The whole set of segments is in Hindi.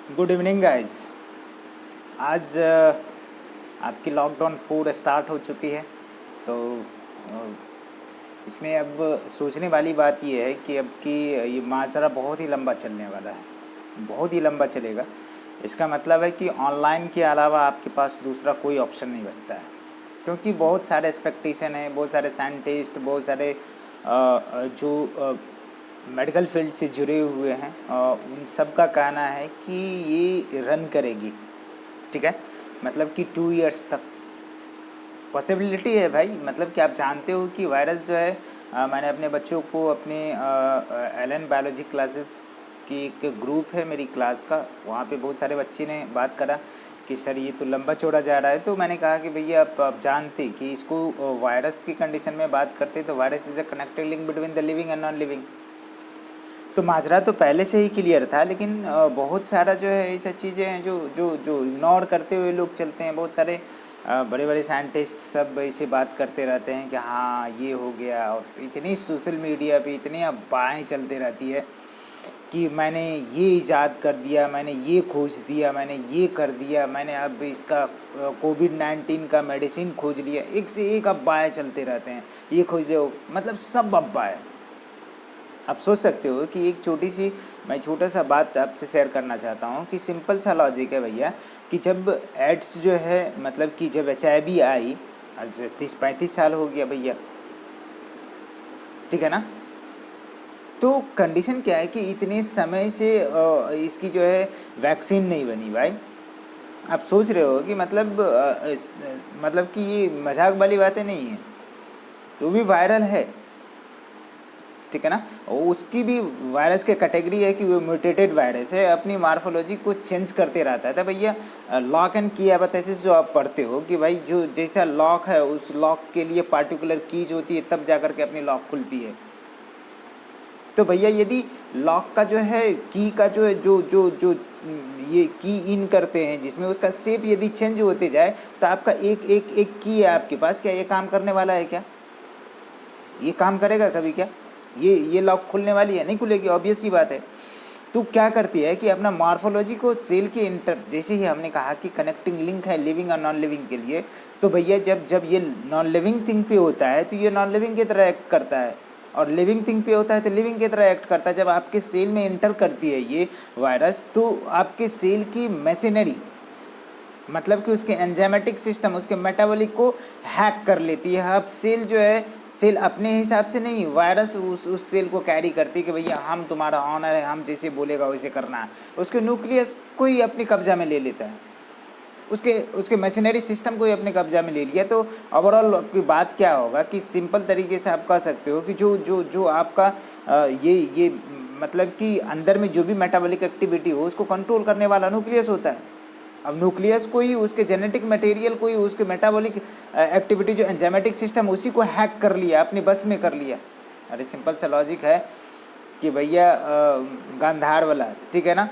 Good evening guys. आज आपकी लॉकडाउन 4 स्टार्ट हो चुकी है। तो अ, इसमें अब सोचने वाली बात ये है कि अब की ये माजरा बहुत ही लंबा चलने वाला है, बहुत ही लंबा चलेगा। इसका मतलब है कि ऑनलाइन के अलावा आपके पास दूसरा कोई ऑप्शन नहीं बचता है, क्योंकि बहुत सारे एक्सपेक्टेशन हैं, बहुत सारे साइंटिस्ट, बहुत सारे जो मेडिकल फील्ड से जुड़े हुए हैं, उन सब का कहना है कि ये रन करेगी। ठीक है, मतलब कि 2 इयर्स तक पॉसिबिलिटी है भाई। मतलब कि आप जानते हो कि वायरस जो है, मैंने अपने बच्चों को अपने एलन बायोलॉजी क्लासेस की एक ग्रुप है मेरी क्लास का, वहाँ पे बहुत सारे बच्चे ने बात करा कि सर ये तो लंबा चौड़ा जा रहा है। तो मैंने कहा कि भैया आप जानते कि इसको वायरस की कंडीशन में बात करते तो virus is a connective link between the living and non living. तो माजरा तो पहले से ही क्लियर था, लेकिन बहुत सारा जो है ऐसा चीज़ें हैं जो जो जो इग्नोर करते हुए लोग चलते हैं। बहुत सारे बड़े बड़े साइंटिस्ट सब ऐसे बात करते रहते हैं कि हाँ ये हो गया, और इतनी सोशल मीडिया पे इतनी अफवाहें चलते रहती है कि मैंने ये इजाद कर दिया, मैंने ये खोज दिया, मैंने ये कर दिया, मैंने अब इसका कोविड-19 का मेडिसिन खोज लिया। एक से एक अफवाहें चलते रहते हैं, ये खोज लो, मतलब सब अफवाहें। आप सोच सकते हो कि एक छोटी सी, मैं छोटा सा बात आपसे शेयर करना चाहता हूँ कि सिंपल सा लॉजिक है भैया, कि जब एड्स जो है, मतलब कि जब HIV आई, आज 30-35 साल हो गया भैया, ठीक है ना। तो कंडीशन क्या है कि इतने समय से इसकी जो है वैक्सीन नहीं बनी भाई। आप सोच रहे हो कि मतलब मतलब कि ये मजाक वाली बातें नहीं है, तो भी वायरल है, ठीक है ना। और उसकी भी वायरस के कैटेगरी है कि वो म्यूटेटेड वायरस है, अपनी मार्फोलॉजी को चेंज करते रहता है। तो भैया लॉक एंड की हाइपोथेसिस जो आप पढ़ते हो कि भाई जो जैसा लॉक है उस लॉक के लिए पार्टिकुलर कीज होती है, तब जाकर के अपनी लॉक खुलती है। तो भैया यदि लॉक का जो है की का जो है जो जो जो ये की इन करते हैं जिसमें उसका शेप यदि चेंज होते जाए, तो आपका एक एक एक की है आपके पास, क्या ये काम करने वाला है? क्या ये काम करेगा कभी? क्या ये लॉक खुलने वाली है? नहीं खुलेगी, ऑब्वियस सी बात है। तो क्या करती है कि अपना मॉर्फोलॉजी को सेल के इंटर, जैसे ही हमने कहा कि कनेक्टिंग लिंक है लिविंग और नॉन लिविंग के लिए, तो भैया जब जब ये नॉन लिविंग थिंग पे होता है तो ये नॉन लिविंग की तरह एक्ट करता है, और लिविंग थिंग पे होता है तो लिविंग की तरह एक्ट करता है। जब आपके सेल में इंटर करती है ये वायरस, तो आपके सेल की मैशिनरी, मतलब कि उसके एंजाइमेटिक सिस्टम, उसके मेटाबॉलिक को हैक कर लेती है। अब सेल जो है, सेल अपने हिसाब से नहीं, वायरस उस सेल को कैरी करती है कि भैया हम तुम्हारा ऑनर है, हम जैसे बोलेगा वैसे करना है। उसके न्यूक्लियस को ही अपने कब्जा में ले लेता है, उसके उसके मशीनरी सिस्टम को ही अपने कब्जा में ले लिया। तो ओवरऑल आपकी बात क्या होगा कि सिंपल तरीके से आप कह सकते हो कि जो जो जो आपका ये मतलब कि अंदर में जो भी मेटाबॉलिक एक्टिविटी हो उसको कंट्रोल करने वाला न्यूक्लियस होता है। अब न्यूक्लियस को ही, उसके जेनेटिक मटेरियल को ही, उसके मेटाबॉलिक एक्टिविटी जो एंजाइमेटिक सिस्टम, उसी को हैक कर लिया, अपने बस में कर लिया। अरे सिंपल सा लॉजिक है कि भैया गांधार वाला, ठीक है ना,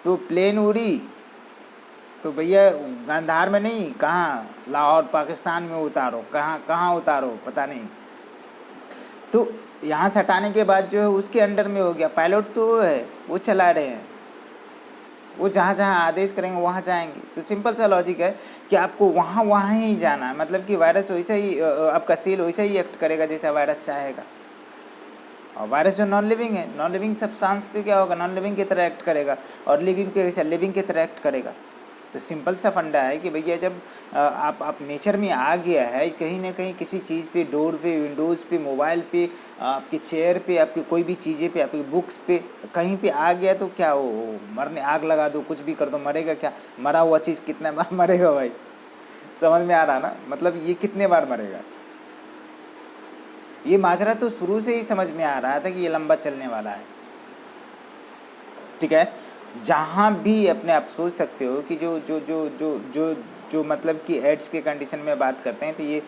तो प्लेन उड़ी तो भैया गांधार में नहीं, कहाँ लाहौर पाकिस्तान में उतारो, कहाँ कहाँ उतारो पता नहीं। तो यहाँ से हटाने के बाद जो है उसके अंडर में हो गया, पायलट तो वो है, वो चला रहे हैं, वो जहाँ जहाँ आदेश करेंगे वहाँ जाएंगे। तो सिंपल सा लॉजिक है कि आपको वहाँ वहाँ ही जाना है, मतलब कि वायरस वैसा ही आपका सेल वैसा ही एक्ट करेगा जैसा वायरस चाहेगा। और वायरस जो नॉन लिविंग है, नॉन लिविंग सब्सटेंस पे क्या होगा, नॉन लिविंग की तरह एक्ट करेगा, और लिविंग पे कैसा, लिविंग की तरह एक्ट करेगा। तो सिंपल सा फंडा है कि भैया जब आप नेचर में आ गया है कहीं ना कहीं, किसी चीज़ पे, डोर पे, विंडोज़ पे, मोबाइल पे, आपकी चेयर पे, आपकी कोई भी चीज़ें पे, आपकी बुक्स पे, कहीं पे आ गया तो क्या हो, मरने, आग लगा दो, कुछ भी कर दो, मरेगा क्या? मरा हुआ चीज़ कितना बार मरेगा भाई? समझ में आ रहा ना, मतलब ये कितने बार मरेगा? ये माजरा तो शुरू से ही समझ में आ रहा था कि ये लंबा चलने वाला है, ठीक है। जहाँ भी अपने आप सोच सकते हो कि जो जो जो जो जो जो मतलब कि एड्स के कंडीशन में बात करते हैं, तो ये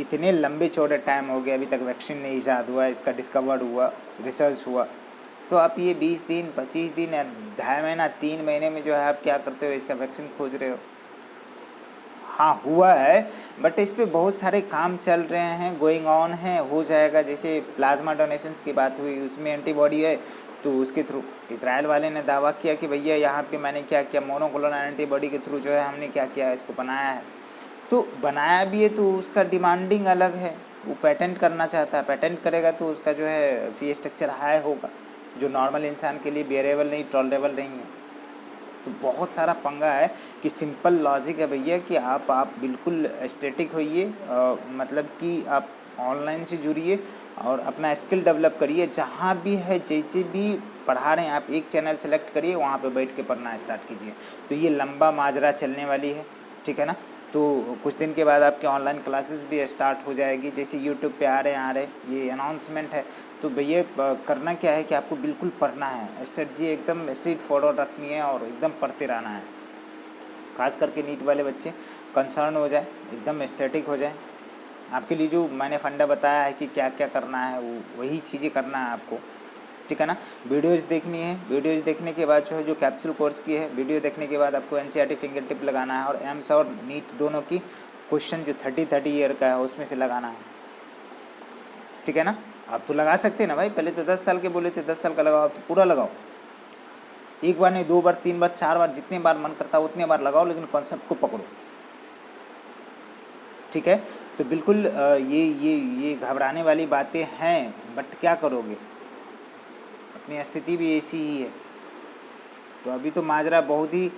इतने लंबे चौड़े टाइम हो गए, अभी तक वैक्सीन नहीं ईजाद हुआ, इसका डिस्कवर्ड हुआ, रिसर्च हुआ। तो आप ये 20 दिन, 25 दिन या 2.5 महीना, 3 महीने में जो है आप क्या करते हो, इसका वैक्सीन खोज रहे हो। हाँ हुआ है, बट इस पे बहुत सारे काम चल रहे हैं, गोइंग ऑन है, हो जाएगा। जैसे प्लाज्मा डोनेशंस की बात हुई, उसमें एंटीबॉडी है, तो उसके थ्रू इजराइल वाले ने दावा किया कि भैया यहाँ पे मैंने क्या किया, मोनोक्लोनल एंटीबॉडी के थ्रू जो है हमने क्या किया, इसको बनाया है। तो बनाया भी है तो उसका डिमांडिंग अलग है, वो पेटेंट करना चाहता है, पेटेंट करेगा तो उसका जो है फी स्ट्रक्चर हाई होगा, जो नॉर्मल इंसान के लिए बियरेबल नहीं, टॉलरेबल नहीं है। तो बहुत सारा पंगा है कि सिंपल लॉजिक है भैया कि आप बिल्कुल स्टैटिक होइए, मतलब कि आप ऑनलाइन से जुड़िए और अपना स्किल डेवलप करिए। जहाँ भी है, जैसे भी पढ़ा रहे हैं आप, एक चैनल सेलेक्ट करिए, वहाँ पे बैठ के पढ़ना स्टार्ट कीजिए। तो ये लंबा माजरा चलने वाली है, ठीक है ना। तो कुछ दिन के बाद आपके ऑनलाइन क्लासेस भी स्टार्ट हो जाएगी, जैसे यूट्यूब पे आ रहे ये अनाउंसमेंट है। तो भैया करना क्या है कि आपको बिल्कुल पढ़ना है, स्ट्रेटजी एकदम स्ट्रेट फॉरवर्ड रखनी है और एकदम पढ़ते रहना है। खास करके नीट वाले बच्चे कंसर्न हो जाए, एकदम स्टैटिक हो जाए। आपके लिए जो मैंने फंडा बताया है कि क्या क्या करना है, वो वही चीज़ें करना है आपको, ठीक है ना। वीडियोज़ देखनी है, वीडियोज़ देखने के बाद जो है, जो कैप्सूल कोर्स की है, वीडियो देखने के बाद आपको एनसीईआरटी फिंगर टिप लगाना है और एम्स और नीट दोनों की क्वेश्चन जो 30 ईयर का है उसमें से लगाना है, ठीक है ना। आप तो लगा सकते हैं ना भाई, पहले तो 10 साल के बोले थे, 10 साल का लगाओ, आप तो पूरा लगाओ। एक बार नहीं, 2 बार, 3 बार, 4 बार, जितने बार मन करता है उतने बार लगाओ, लेकिन कॉन्सेप्ट को पकड़ो, ठीक है। तो बिल्कुल ये घबराने वाली बातें हैं, बट क्या करोगे, अपनी स्थिति भी ऐसी ही है। तो अभी तो माजरा बहुत ही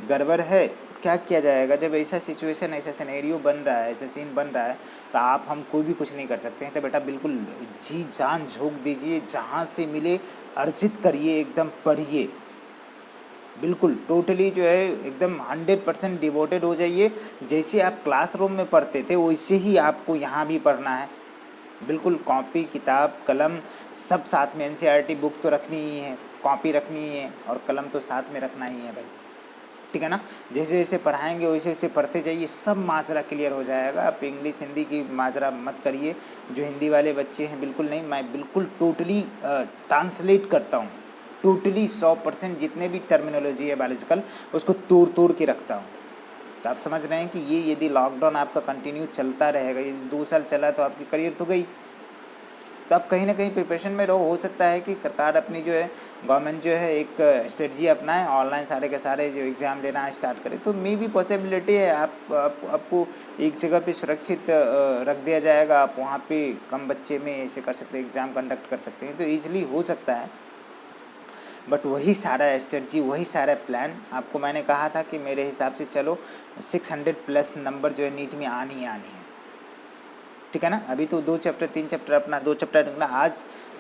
गड़बड़ है। क्या किया जाएगा जब ऐसा सिचुएशन, ऐसा सिनेरियो बन रहा है, ऐसा सीन बन रहा है, तो आप हम कोई भी कुछ नहीं कर सकते हैं। तो बेटा बिल्कुल जी जान झोंक दीजिए, जहाँ से मिले अर्जित करिए, एकदम पढ़िए, बिल्कुल टोटली जो है एकदम 100% डिवोटेड हो जाइए। जैसे आप क्लासरूम में पढ़ते थे वैसे ही आपको यहाँ भी पढ़ना है। बिल्कुल कॉपी, किताब, कलम सब साथ में, एनसीईआरटी बुक तो रखनी ही है, कॉपी रखनी ही है और कलम तो साथ में रखना ही है भाई, ठीक है ना। जैसे जैसे पढ़ाएंगे वैसे वैसे पढ़ते जाइए, सब माजरा क्लियर हो जाएगा। आप इंग्लिश हिंदी की माजरा मत करिए। जो हिंदी वाले बच्चे हैं बिल्कुल नहीं, मैं बिल्कुल टोटली ट्रांसलेट करता हूँ, टोटली 100% जितने भी टर्मिनोलॉजी है बायोलॉजिकल उसको तोड़ तोड़ के रखता हूँ। तो आप समझ रहे हैं कि ये यदि लॉकडाउन आपका कंटिन्यू चलता रहेगा, यदि 2 साल चला तो आपकी करियर तो गई। तो आप कहीं ना कहीं प्रिपरेशन में रहो। हो सकता है कि सरकार अपनी जो है, गवर्नमेंट जो है एक स्ट्रेटजी अपनाए, ऑनलाइन सारे के सारे जो एग्ज़ाम लेना स्टार्ट करे, तो मे भी पॉसिबिलिटी है आपको एक जगह पे सुरक्षित रख दिया जाएगा। आप वहाँ पे कम बच्चे में ऐसे कर सकते हैं, एग्ज़ाम कंडक्ट कर सकते हैं, तो ईजिली हो सकता है। बट वही सारा स्ट्रेटजी, वही सारा प्लान आपको मैंने कहा था कि मेरे हिसाब से चलो 600+ नंबर जो है नीट में आनी ही आनी है, ठीक है ना। अभी तो 2 चैप्टर 3 चैप्टर, अपना 2 चैप्टर निकला।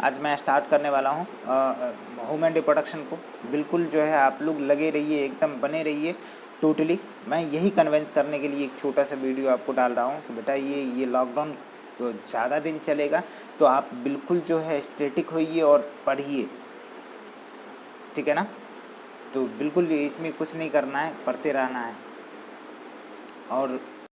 आज मैं स्टार्ट करने वाला हूँ ह्यूमन रिप्रोडक्शन को। बिल्कुल जो है आप लोग लगे रहिए, एकदम बने रहिए टोटली। मैं यही कन्विंस करने के लिए एक छोटा सा वीडियो आपको डाल रहा हूँ कि बेटा ये लॉकडाउन तो ज़्यादा दिन चलेगा, तो आप बिल्कुल जो है स्टैटिक होइए और पढ़िए, ठीक है ना। तो बिल्कुल इसमें कुछ नहीं करना है, पढ़ते रहना है। और